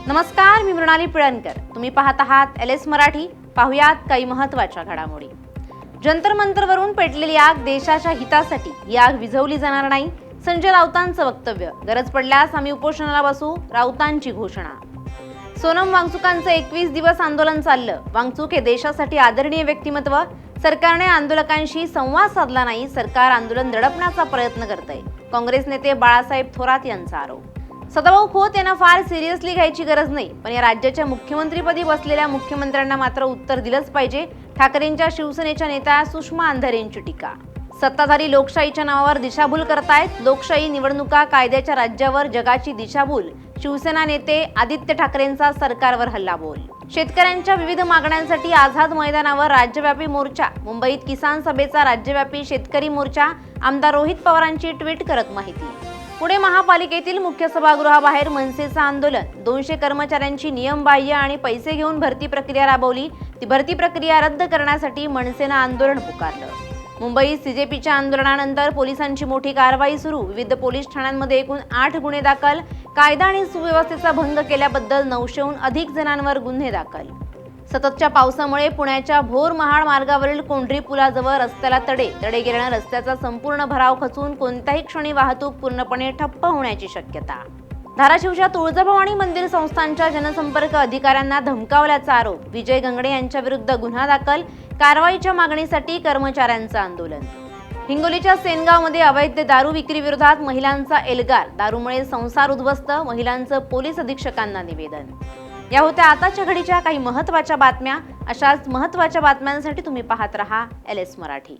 नमस्कार, मी मृणाली पिळणकर. तुम्ही पाहत आहात LS मराठी. पाहुयात काही महत्त्वाच्या घडामोडी. जंतर मंतरवरून पेटलेली आग देशाच्या हितासाठी. ही आग विझवली जाणार नाही. संजय राऊतांचं वक्तव्य. गरज पडल्यास आम्ही उपोषणाला बसू. राऊतांची घोषणा. सोनम वांगचुकांचं 21 दिवस आंदोलन चाललं. वांगचुक हे देशासाठी आदरणीय व्यक्तिमत्व. सरकारने आंदोलकांशी संवाद साधला नाही. सरकार आंदोलन दडपण्याचा प्रयत्न करतंय. काँग्रेस नेते बाळासाहेब थोरात यांचा आरोप. सदाभाऊ खोत यांना फार सिरियसली घ्यायची गरज नाही, पण या राज्याच्या मुख्यमंत्रीपदी बसलेल्या मुख्यमंत्र्यांना मात्र उत्तर दिलंच पाहिजे. ठाकरेंच्या शिवसेनेच्या नेत्या सुषमा अंधारेंची टीका. सत्ताधारी लोकशाहीच्या नावावर दिशाभूल करतायत. लोकशाही निवडणुका कायद्याच्या राज्यावर जगाची दिशाभूल. शिवसेना नेते आदित्य ठाकरेंचा सरकारवर हल्लाबोल. शेतकऱ्यांच्या विविध मागण्यांसाठी आझाद मैदानावर राज्यव्यापी मोर्चा. मुंबईत किसान सभेचा राज्यव्यापी शेतकरी मोर्चा. आमदार रोहित पवारांची ट्विट करत माहिती. पुणे महापालिकेतील मुख्य सभागृहाबाहेर मनसेचं आंदोलन. 200 कर्मचाऱ्यांची नियमबाह्य आणि पैसे घेऊन भरती प्रक्रिया राबवली. ती भरती प्रक्रिया रद्द करण्यासाठी मनसेनं आंदोलन पुकारलं. मुंबईत CJPच्या आंदोलनानंतर पोलिसांची मोठी कारवाई सुरू. विविध पोलीस ठाण्यांमध्ये एकूण 8 गुन्हे दाखल. कायदा आणि सुव्यवस्थेचा भंग केल्याबद्दल 900हून अधिक जणांवर गुन्हे दाखल. सततच्या पावसामुळे पुण्याच्या भोर महाड मार्गावरील कोंढरी पुलाजवळ रस्त्याला तडे गेल्यानं रस्त्याचा संपूर्ण भराव खचून कोणत्याही क्षणी वाहतूक पूर्णपणे ठप्प होण्याची शक्यता. धाराशिवच्या तुळजाभवानी मंदिर संस्थानच्या जनसंपर्क अधिकाऱ्यांना धमकावल्याचा आरोप. विजय गंगणे यांच्या विरुद्ध गुन्हा दाखल. कारवाईच्या मागणीसाठी कर्मचाऱ्यांचं आंदोलन. हिंगोलीच्या सेनगावमध्ये अवैध दारू विक्री विरोधात महिलांचा एल्गार. दारूमुळे संसार उद्ध्वस्त. महिलांचं पोलीस अधीक्षकांना निवेदन. या होत्या आताच्या घडीच्या काही महत्त्वाच्या बातम्या. अशाच महत्त्वाच्या बातम्यांसाठी तुम्ही पाहत रहा LS मराठी.